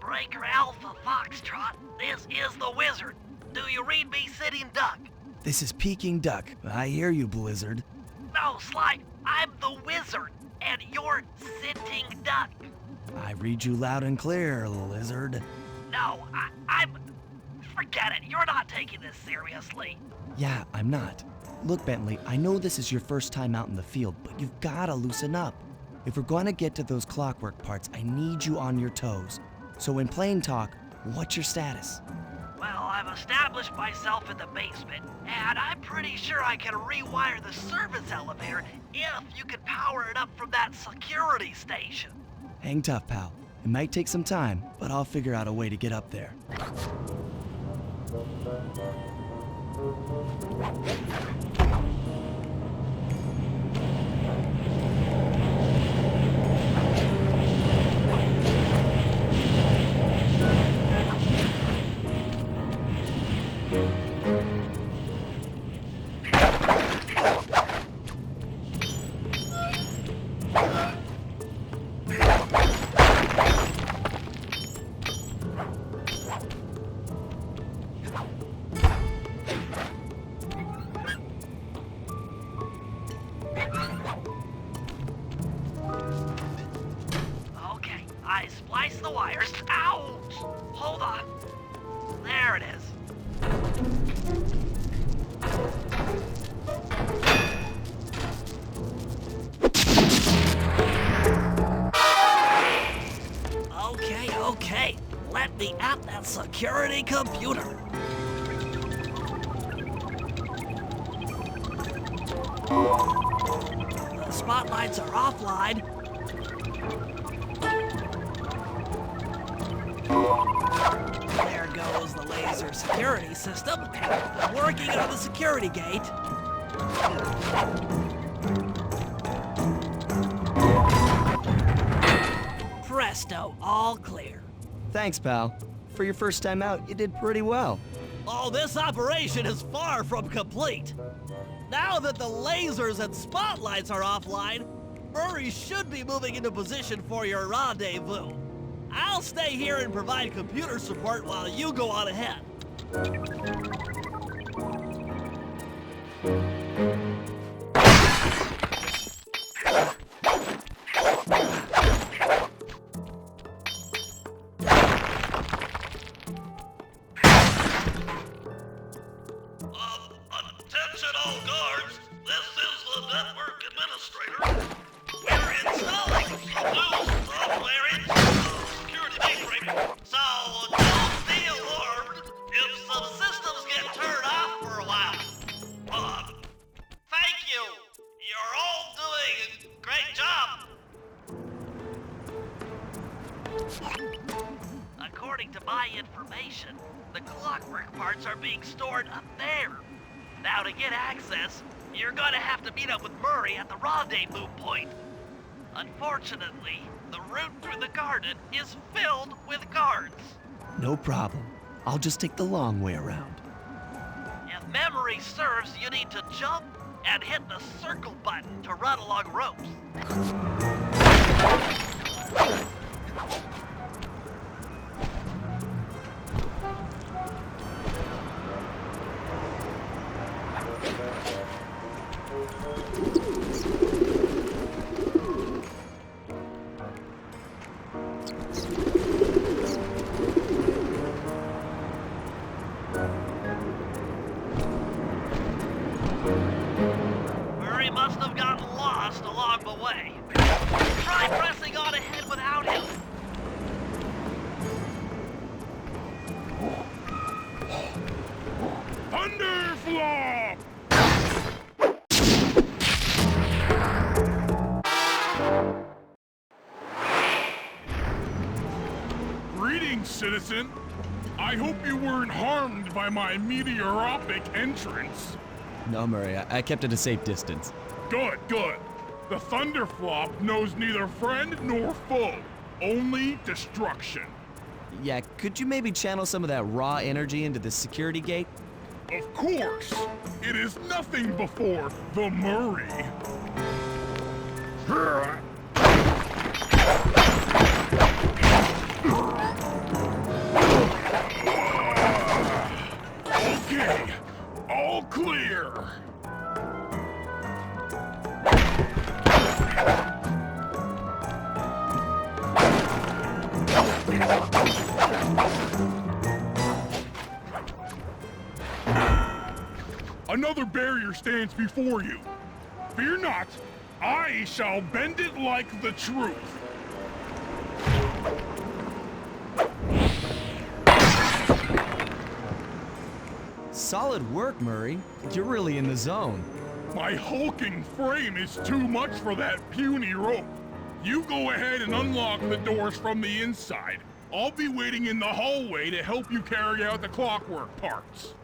Breaker Alpha Foxtrot, this is the Wizard. Do you read me, Sitting Duck? This is Peking Duck. I hear you, Blizzard. No, Sly, I'm the Wizard, and you're Sitting Duck. I read you loud and clear, Lizard. No, I'm... Forget it, you're not taking this seriously. Yeah, I'm not. Look, Bentley, I know this is your first time out in the field, but you've gotta loosen up. If we're gonna get to those clockwork parts, I need you on your toes. So in plain talk, what's your status? Well, I've established myself in the basement, and I'm pretty sure I can rewire the service elevator if you can power it up from that security station. Hang tough, pal. It might take some time, but I'll figure out a way to get up there. Okay, I spliced the wires. Ouch! Hold on. There it is. Okay. Let me at that security computer. The spotlights are offline. There goes the laser security system. I'm working on the security gate. Presto, all clear. Thanks, pal. For your first time out, you did pretty well. Oh, this operation is far from complete. Now that the lasers and spotlights are offline, Murray should be moving into position for your rendezvous. I'll stay here and provide computer support while you go on ahead. Attention all guards, this is the network administrator. We're installing some new software into the security mainframe, so don't be alarmed if some systems get turned off for a while. Thank you. You're all doing a great job. According to my information, the clockwork parts are being stored up there. Now to get access, you're gonna have to meet up with Murray at the rendezvous point. Unfortunately, the route through the garden is filled with guards. No problem. I'll just take the long way around. If memory serves, you need to jump and hit the circle button to run along ropes. Murray must have gotten lost along the way. Try pressing on ahead without him. Thunderflop! Greetings, citizen. I hope you weren't harmed by my meteoropic entrance. No, Murray, I kept at a safe distance. Good, good. The Thunderflop knows neither friend nor foe, only destruction. Yeah, could you maybe channel some of that raw energy into the security gate? Of course, it is nothing before the Murray. Okay, all clear. Another barrier stands before you. Fear not, I shall bend it like the truth. Solid work, Murray. You're really in the zone. My hulking frame is too much for that puny rope. You go ahead and unlock the doors from the inside. I'll be waiting in the hallway to help you carry out the clockwork parts.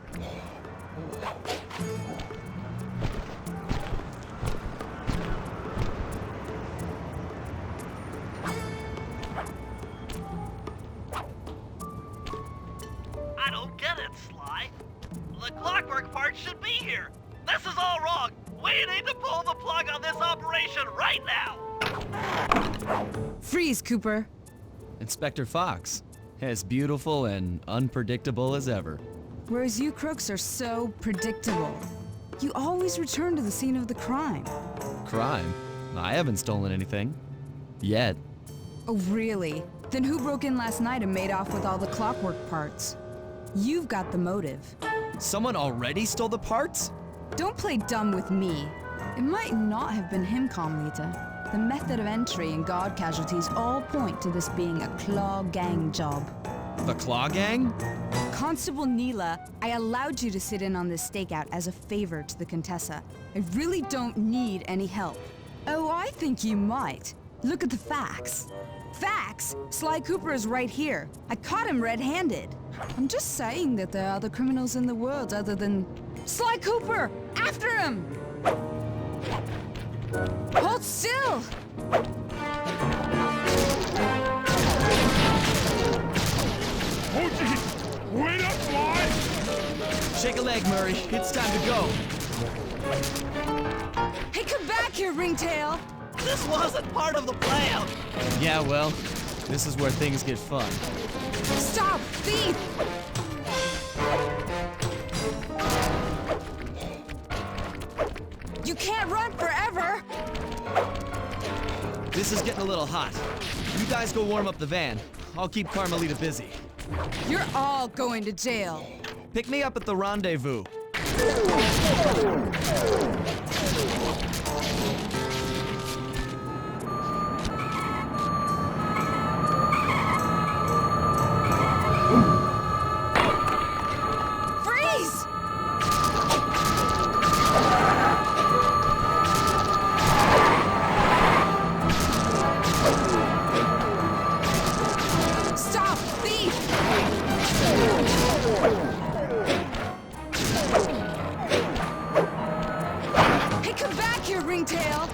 I don't get it, Sly. The clockwork part should be here. This is all wrong. We need to pull the plug on this operation right now. Freeze, Cooper. Inspector Fox, as beautiful and unpredictable as ever. Whereas you crooks are so predictable. You always return to the scene of the crime. Crime? I haven't stolen anything. Yet. Oh, really? Then who broke in last night and made off with all the clockwork parts? You've got the motive. Someone already stole the parts? Don't play dumb with me. It might not have been him, Carmelita. The method of entry and guard casualties all point to this being a Claw Gang job. The Claw Gang? Constable Neela, I allowed you to sit in on this stakeout as a favor to the Contessa. I really don't need any help. Oh, I think you might. Look at the facts. Facts? Sly Cooper is right here. I caught him red-handed. I'm just saying that there are other criminals in the world other than... Sly Cooper! After him! Hold still! Oh, geez. Wait up, Sly! Shake a leg, Murray. It's time to go. Hey, come back here, Ringtail! This wasn't part of the plan. Yeah, well, this is where things get fun. Stop, thief! You can't run forever! This is getting a little hot. You guys go warm up the van. I'll keep Carmelita busy. You're all going to jail. Pick me up at the rendezvous. Freeze! Stop, thief! Hey, come back here, Ringtail!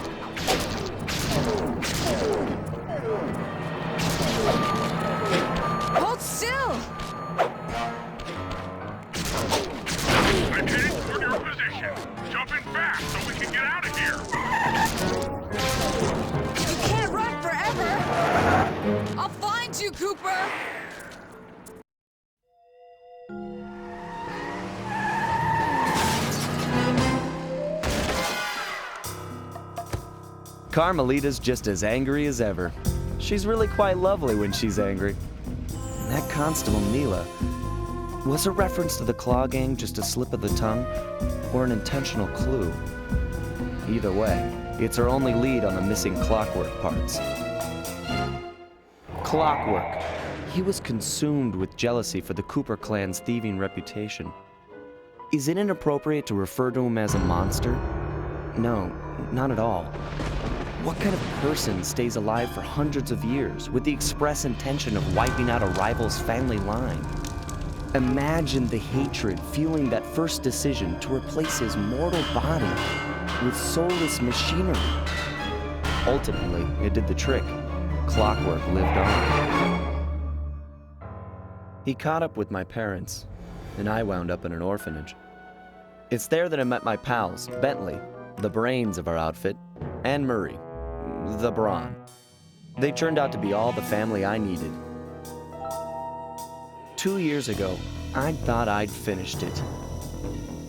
Hold still! I'm heading toward your position. Jumping fast so we can get out of here. You can't run forever! I'll find you, Cooper! Carmelita's just as angry as ever. She's really quite lovely when she's angry. And that Constable Neela, was a reference to the Claw Gang just a slip of the tongue, or an intentional clue? Either way, it's our only lead on the missing clockwork parts. Clockwork. He was consumed with jealousy for the Cooper clan's thieving reputation. Is it inappropriate to refer to him as a monster? No, not at all. What kind of person stays alive for hundreds of years with the express intention of wiping out a rival's family line? Imagine the hatred fueling that first decision to replace his mortal body with soulless machinery. Ultimately, it did the trick. Clockwork lived on. He caught up with my parents, and I wound up in an orphanage. It's there that I met my pals, Bentley, the brains of our outfit, and Murray, the brawn. They turned out to be all the family I needed. 2 years ago, I thought I'd finished it.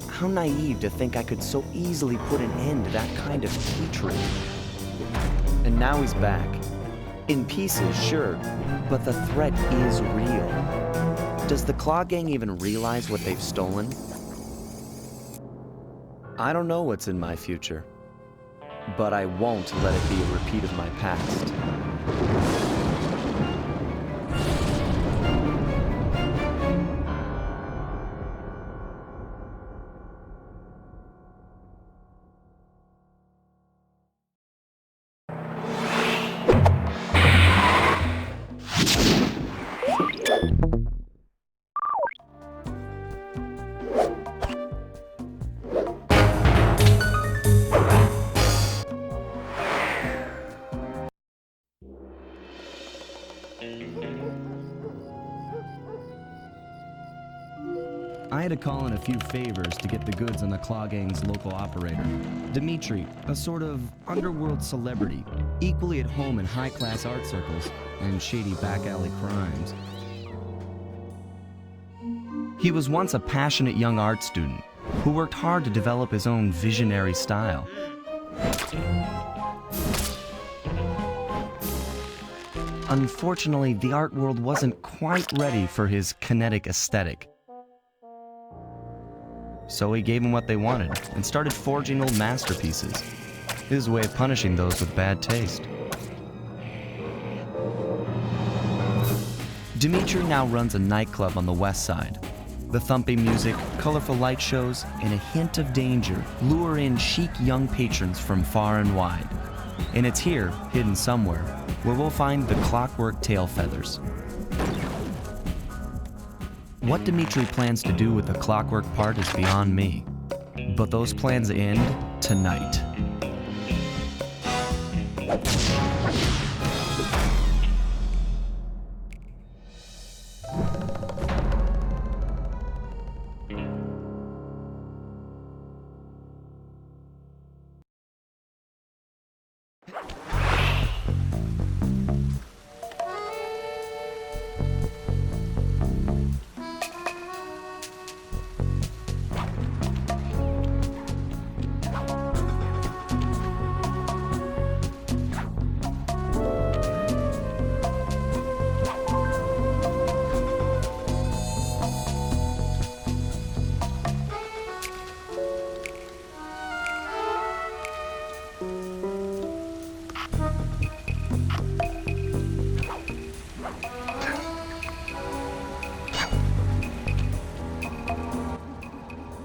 How naive to think I could so easily put an end to that kind of hatred. And now he's back. In pieces, sure, but the threat is real. Does the Claw Gang even realize what they've stolen? I don't know what's in my future, but I won't let it be a repeat of my past. I had to call in a few favors to get the goods on the Claw Gang's local operator, Dimitri, a sort of underworld celebrity, equally at home in high-class art circles and shady back-alley crimes. He was once a passionate young art student who worked hard to develop his own visionary style. Unfortunately, the art world wasn't quite ready for his kinetic aesthetic. So he gave them what they wanted and started forging old masterpieces. His way of punishing those with bad taste. Dimitri now runs a nightclub on the west side. The thumping music, colorful light shows, and a hint of danger lure in chic young patrons from far and wide. And it's here, hidden somewhere, where we'll find the clockwork tail feathers. What Dimitri plans to do with the clockwork part is beyond me, but those plans end tonight.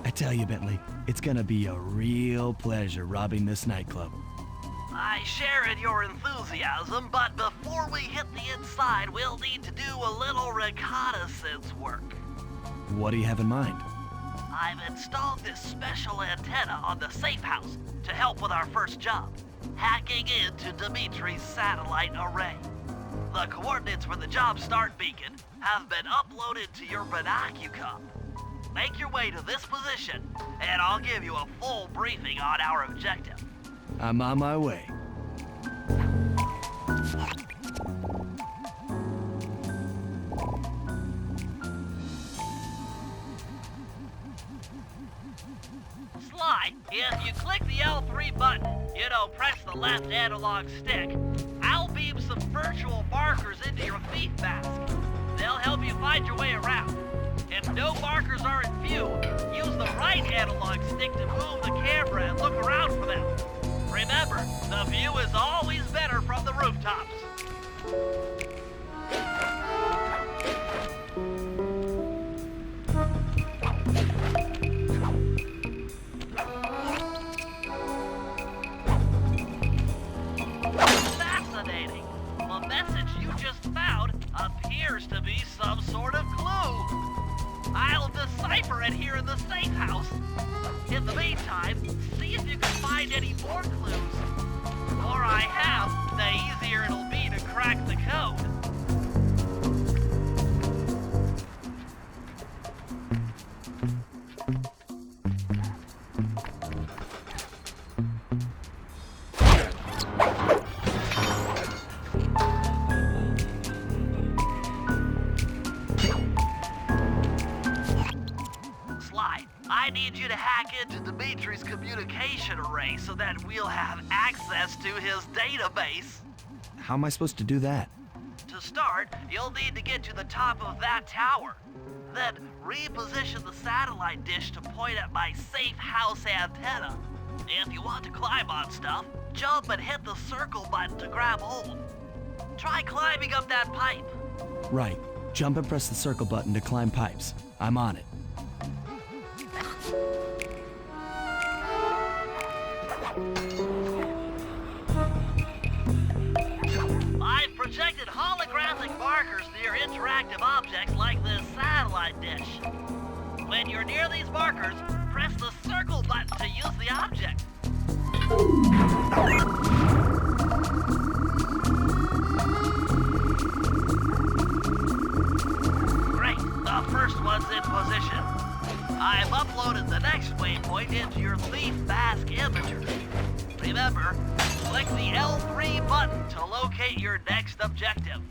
I tell you, Bentley, it's gonna be a real pleasure robbing this nightclub. I share in your enthusiasm, but before we hit the inside, we'll need to do a little reconnaissance work. What do you have in mind? I've installed this special antenna on the safe house to help with our first job, hacking into Dimitri's satellite array. The coordinates for the job start beacon have been uploaded to your binocucom. Make your way to this position, and I'll give you a full briefing on our objective. I'm on my way. Sly, if you click the L3 button, press the left analog stick, I'll beam some virtual markers into your thief mask. They'll help you find your way around. If no markers are in view, use the right analog stick to move the camera and look around for them. Remember, the view is always better from the rooftops. Fascinating. The message you just found appears to be some sort of clue. find any more clues. The more I have, the easier it'll be to crack the code. I need you to hack into Dimitri's communication array so that we'll have access to his database. How am I supposed to do that? To start, you'll need to get to the top of that tower. Then reposition the satellite dish to point at my safe house antenna. If you want to climb on stuff, jump and hit the circle button to grab hold. Try climbing up that pipe. Right. Jump and press the circle button to climb pipes. I'm on it. I've projected holographic markers near interactive objects like this satellite dish. When you're near these markers, press the circle button to use the object. Great, the first one's in position. I've uploaded the next waypoint into your Thief Mask imager. Remember, click the L3 button to locate your next objective.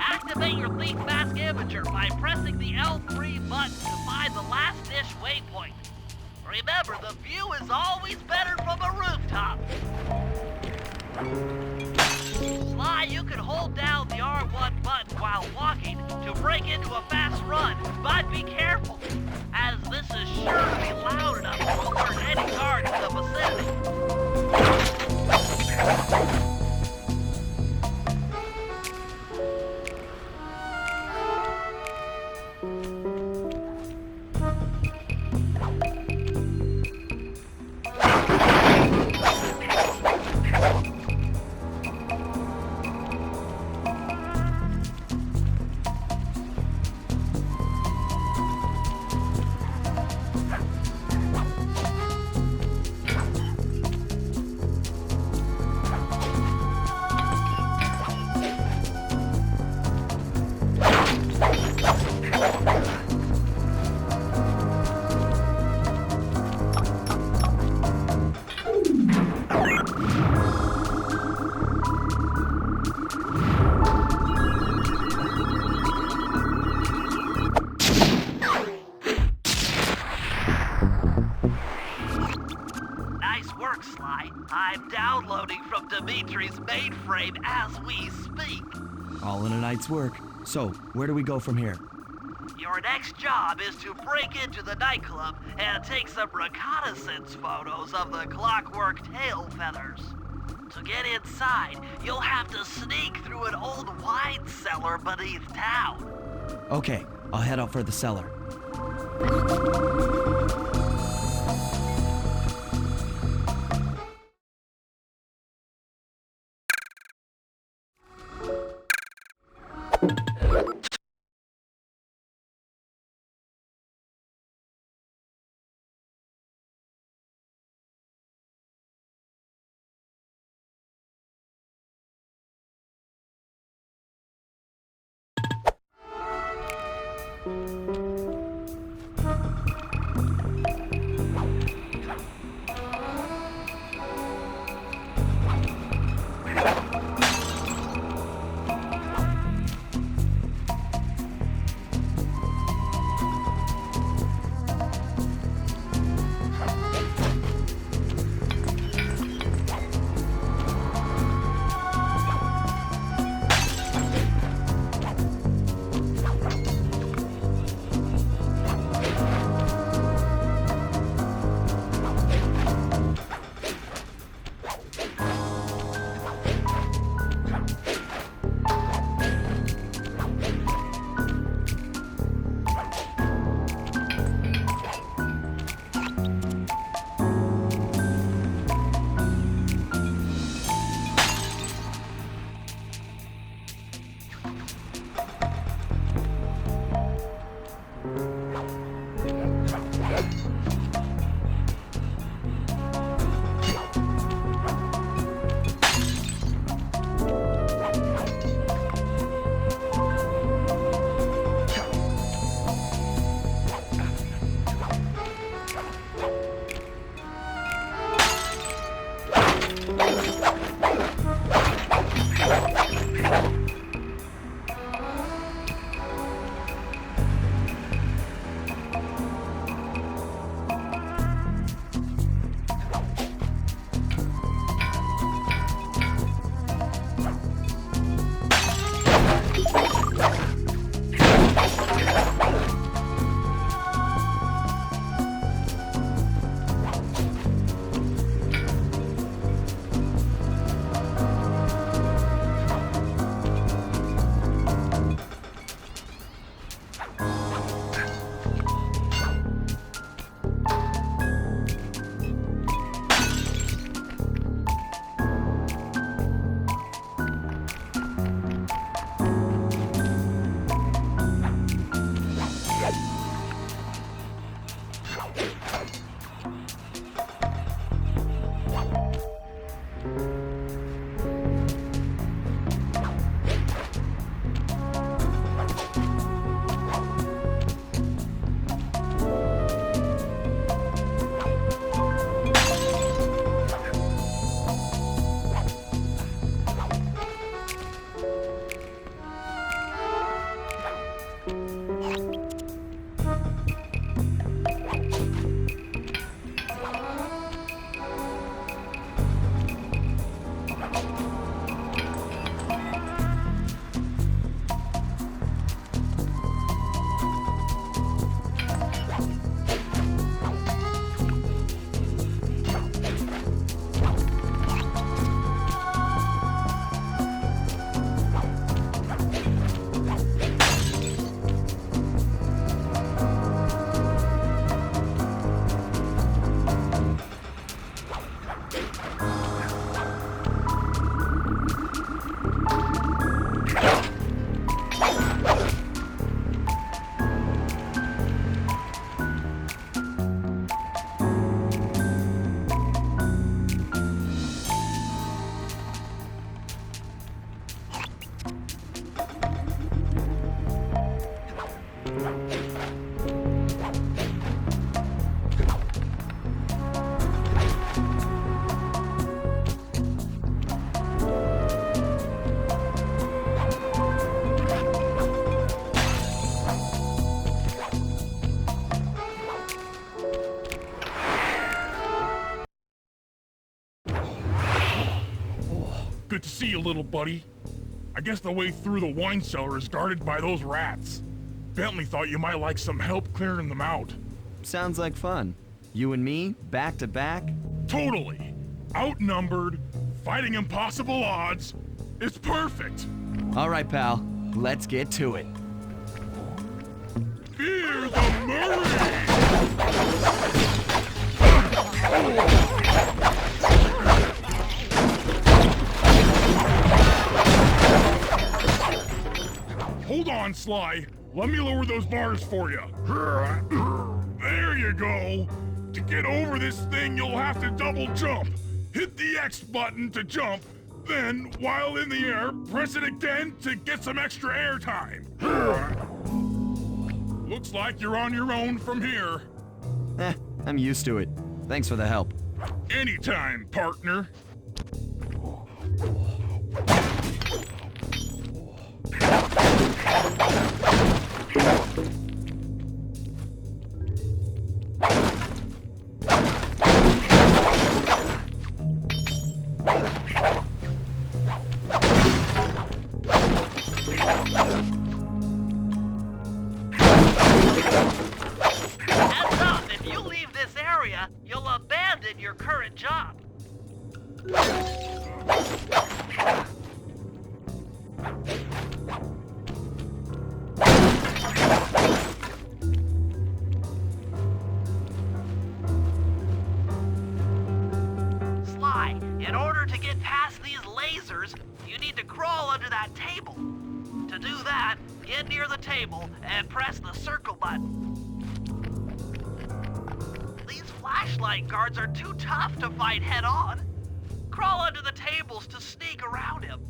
Activate your Thief Mask imager by pressing the L3 button to find the last dish waypoint. Remember, the view is always better from a rooftop. Sly, you can hold down the R1 button while walking to break into a fast run, but be careful, as this is sure to be loud enough to alert any guard in the vicinity. I'm downloading from Dimitri's mainframe as we speak. All in a night's work. So, where do we go from here? Your next job is to break into the nightclub and take some reconnaissance photos of the clockwork tail feathers. To get inside, you'll have to sneak through an old wine cellar beneath town. Okay, I'll head out for the cellar. Good to see you, little buddy. I guess the way through the wine cellar is guarded by those rats. Bentley thought you might like some help clearing them out. Sounds like fun. You and me, back to back? Totally. Outnumbered, fighting impossible odds. It's perfect. All right, pal. Let's get to it. Fear the Murray! on, Sly. Let me lower those bars for you. There you go. To get over this thing, you'll have to double jump. Hit the X button to jump, then, while in the air, press it again to get some extra air time. Looks like you're on your own from here. I'm used to it. Thanks for the help. Anytime, partner. Heads up, if you leave this area, you'll abandon your current job. Sly, in order to get past these lasers, you need to crawl under that table. To do that, get near the table and press the circle button. These flashlight guards are too tough to fight head-on. Crawl under the tables to sneak around him.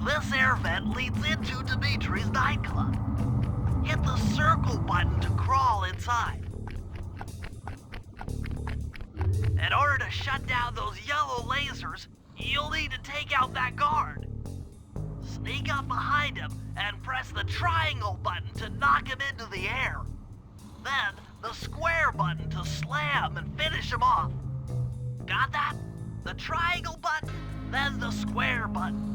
This air vent leads into Dimitri's nightclub. Hit the circle button to crawl inside. In order to shut down those yellow lasers, you'll need to take out that guard. Sneak up behind him and press the triangle button to knock him into the air. Then, the square button to slam and finish him off. Got that? The triangle button, then the square button.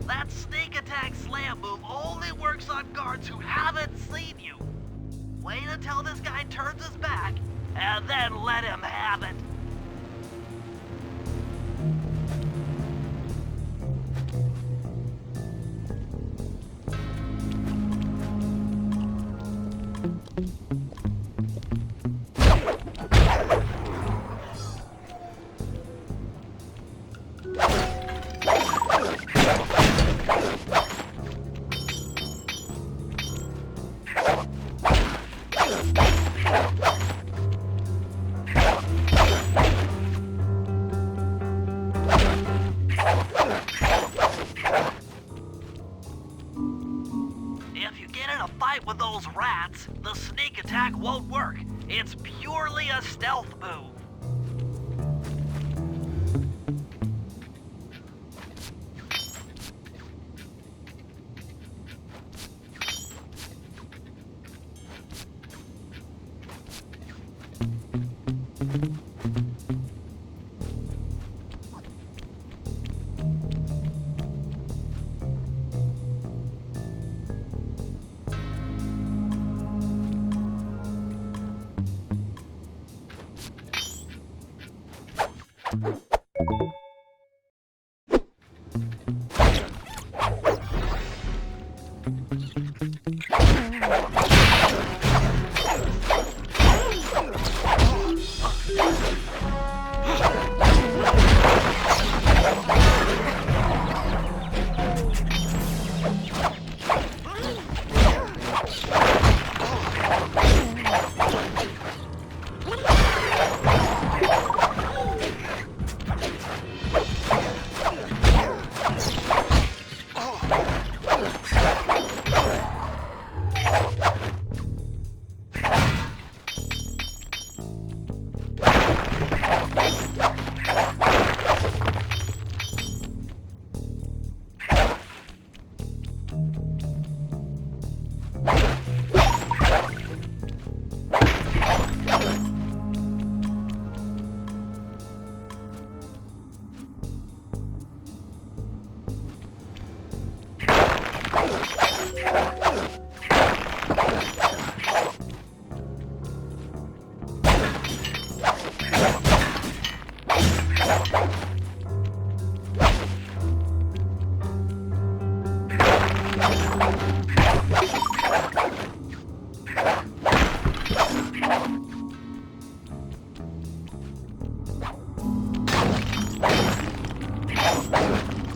That sneak attack slam move only works on guards who haven't seen you. Wait until this guy turns his back, and then let him have it. If you get in a fight with those rats, the sneak attack won't work. It's purely a stealth move.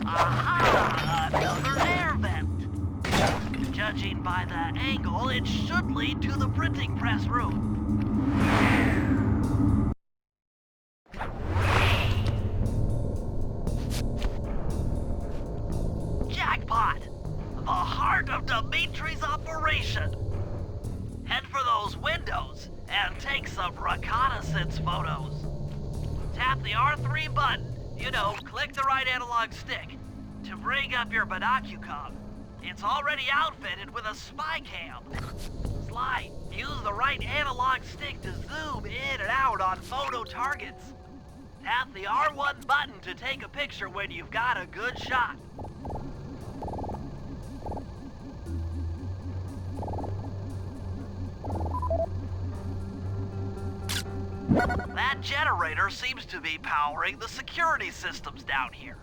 Aha! Another air vent. Judging by the angle, it should lead to the printing press room. Jackpot! The heart of Dimitri's operation. Head for those windows and take some reconnaissance photos. Tap the R3 button, click the right analog stick, to bring up your binocucom. It's already outfitted with a spy cam. Sly, use the right analog stick to zoom in and out on photo targets. Tap the R1 button to take a picture when you've got a good shot. That generator seems to be powering the security systems down here.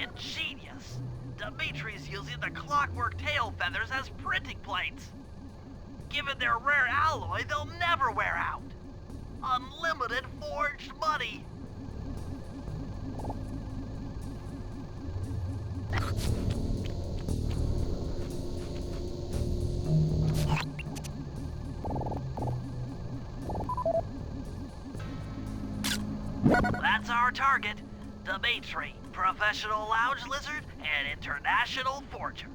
Ingenious! Dimitri's using the clockwork tail feathers as printing plates. Given their rare alloy, they'll never wear out. Unlimited forged money. That's our target. Dimitri, professional lounge lizard and international forger.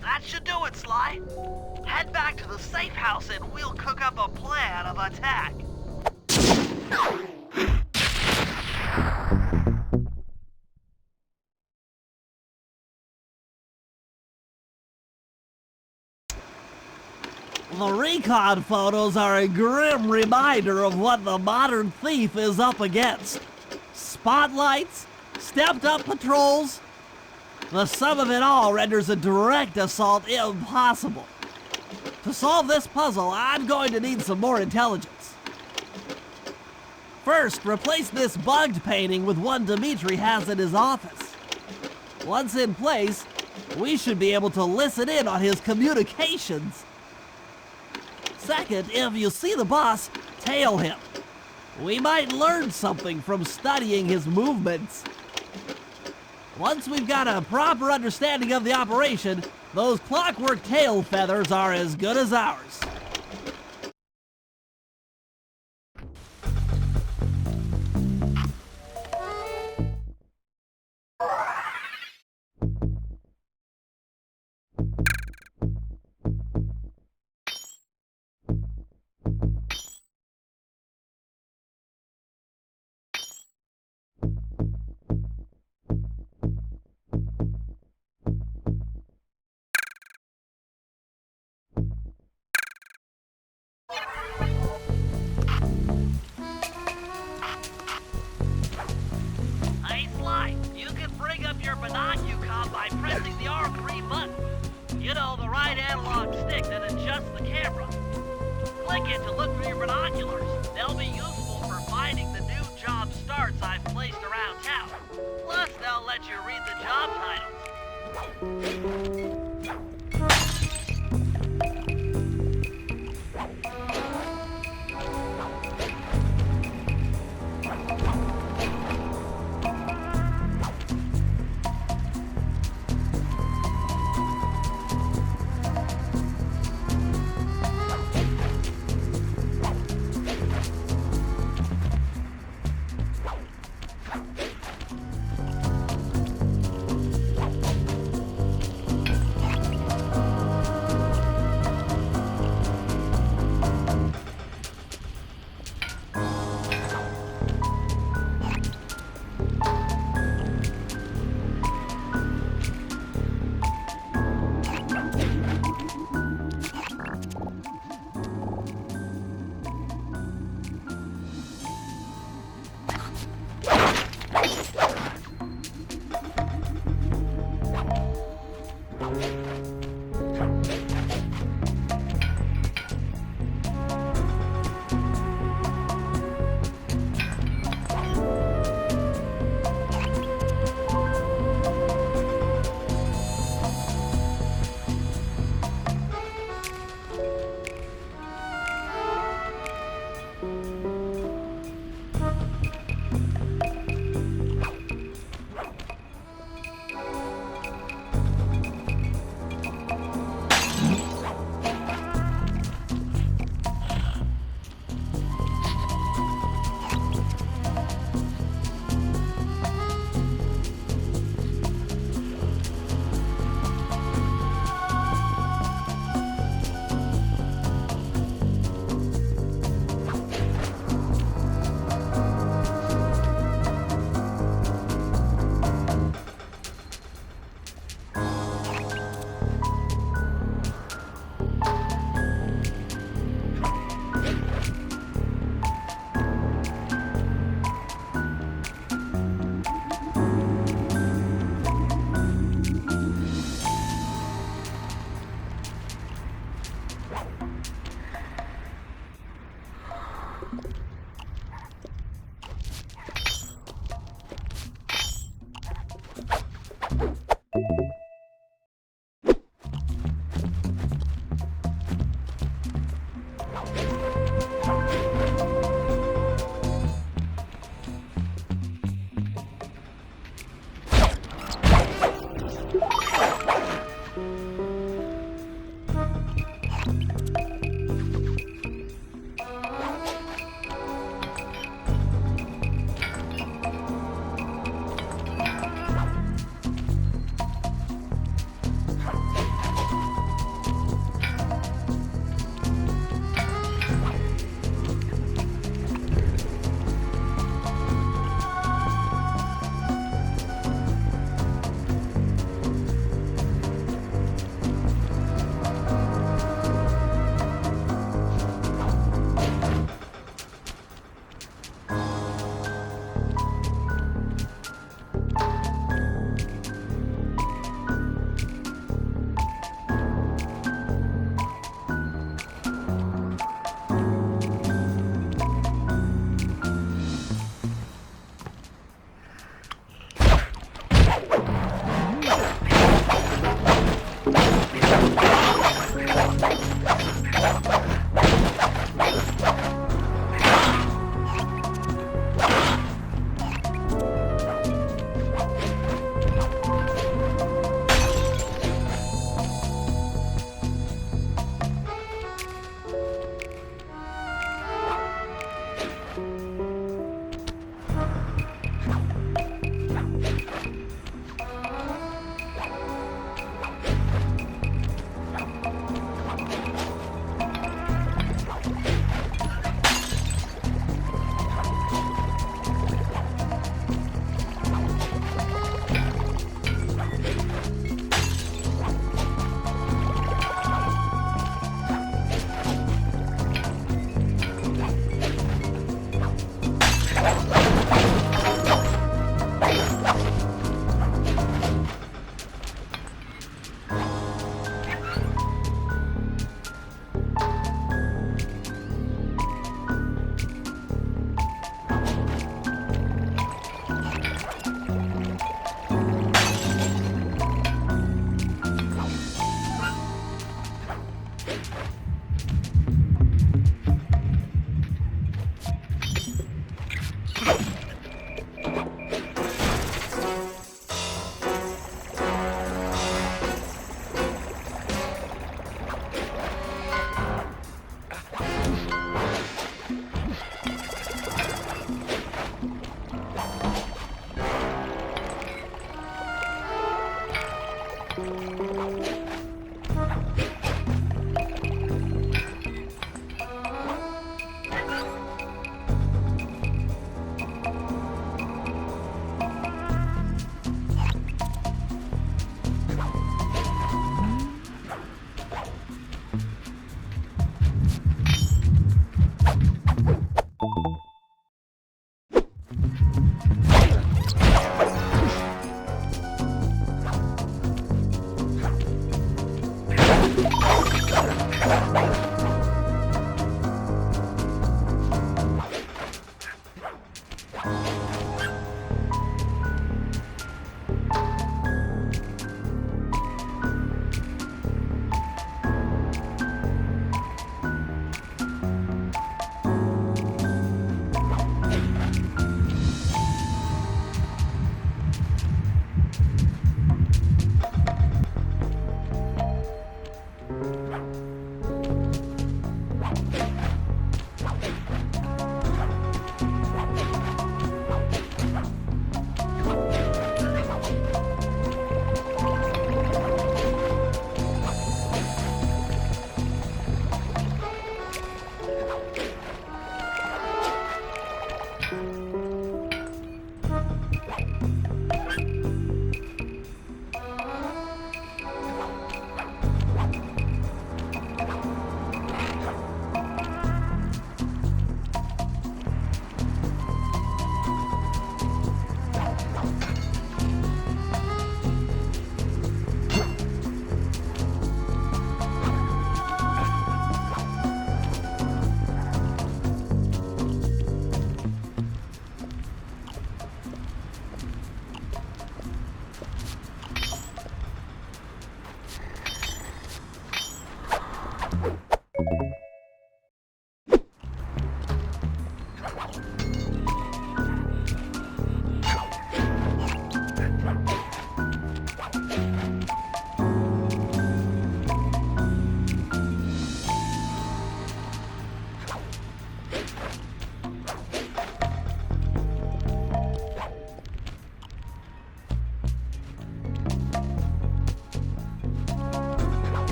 That should do it, Sly. Head back to the safe house and we'll cook up a plan of attack. The recon photos are a grim reminder of what the modern thief is up against. Spotlights, stepped-up patrols. The sum of it all renders a direct assault impossible. To solve this puzzle, I'm going to need some more intelligence. First, replace this bugged painting with one Dimitri has in his office. Once in place, we should be able to listen in on his communications. Second, if you see the boss, tail him. We might learn something from studying his movements. Once we've got a proper understanding of the operation, those clockwork tail feathers are as good as ours. Hey, Sly, you can bring up your binocucom by pressing the R3 button. The right analog stick that adjusts the camera. Click it to look for your binoculars. They'll be useful for finding the new job start.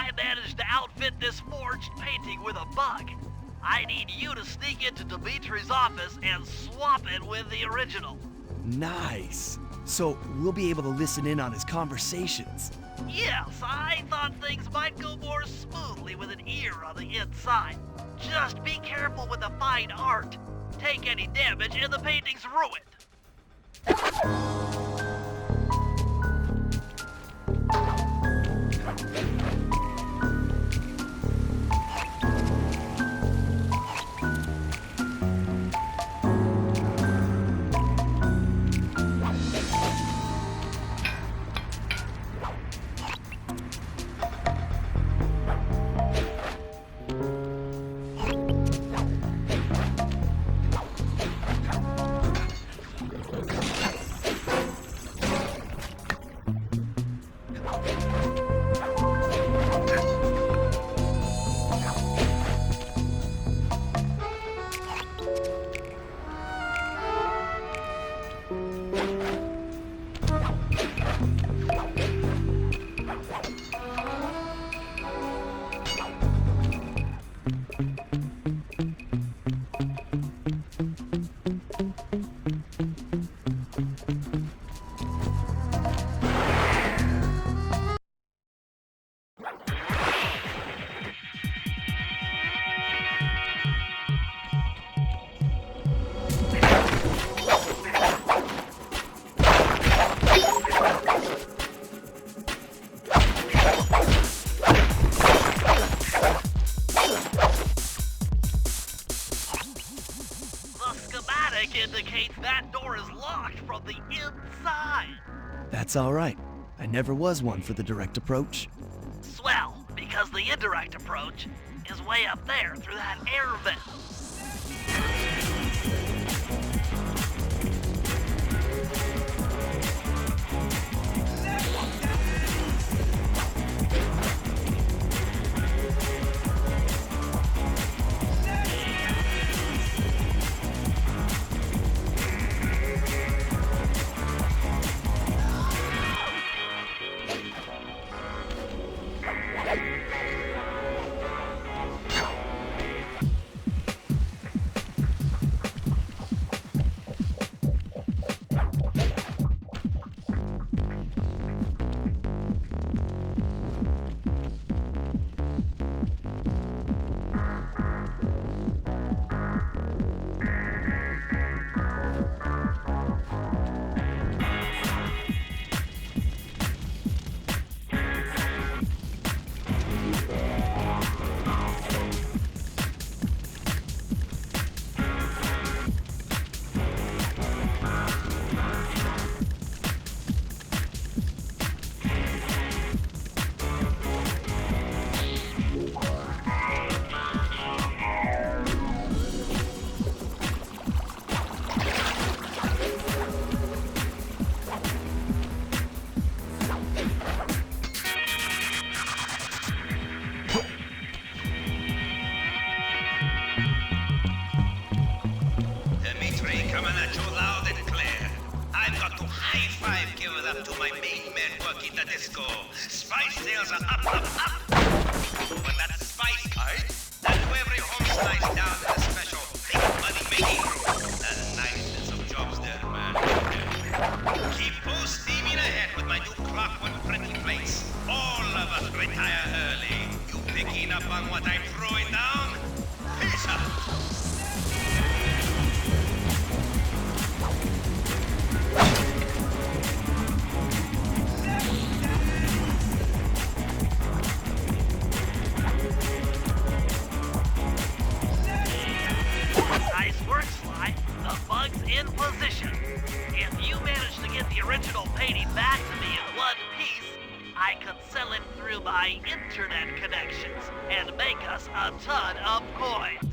I managed to outfit this forged painting with a bug. I need you to sneak into Dimitri's office and swap it with the original. Nice. So we'll be able to listen in on his conversations. Yes, I thought things might go more smoothly with an ear on the inside. Just be careful with the fine art. Take any damage and the painting's ruined. Indicates that door is locked from the inside. That's all right. I never was one for the direct approach. Swell, because the indirect approach is way up there through that air vent. Dimitri coming at you loud and clear. I've got to high five give it up to my main man working the disco. Spice sales are up, up, up. But that spice card, that's where every home slice down in a special big money making room. The nicest of jobs there, man. Keep full steaming ahead with my new clockwork printing place. All of us retire early. You picking up on what I'm throwing down? Peace out. Nice work, Sly. The bug's in position. If you manage to get the original painting back to me in one piece, I could sell it through my internet connections and make us a ton of coins.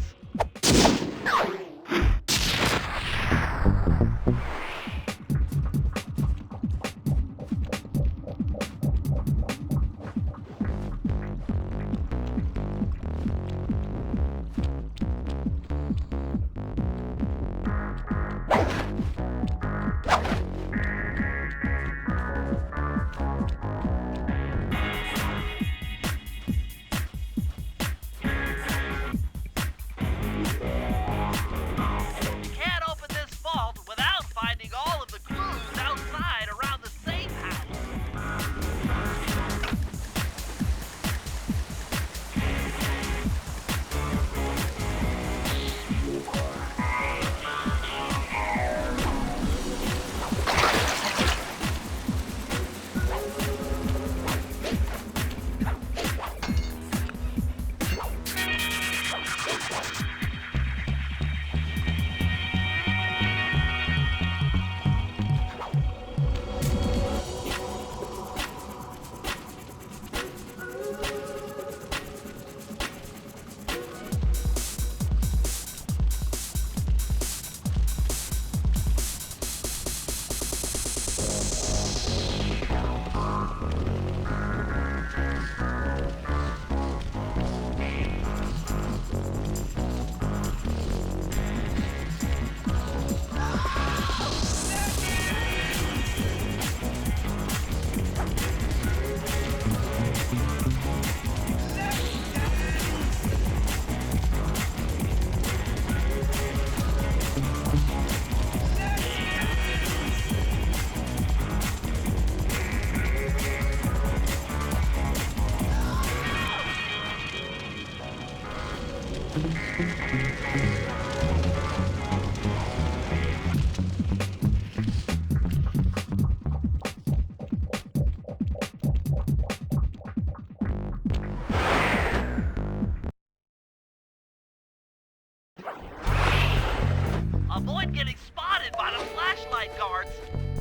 Avoid getting spotted by the flashlight guards.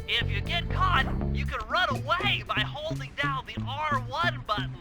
If you get caught, you can run away by holding down the R1 button.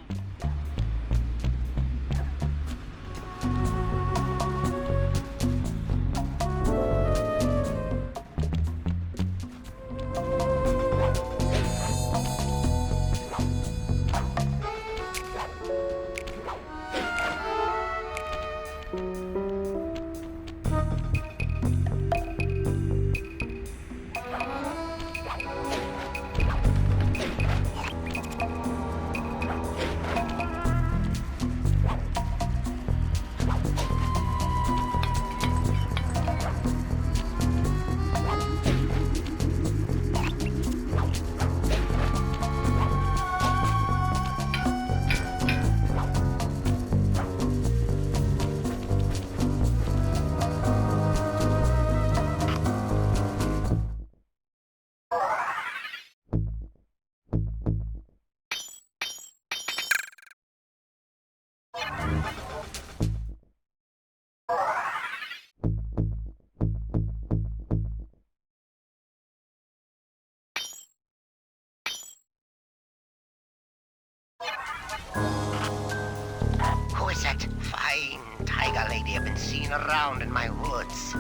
Who is that fine tiger lady I've been seeing around in my woods?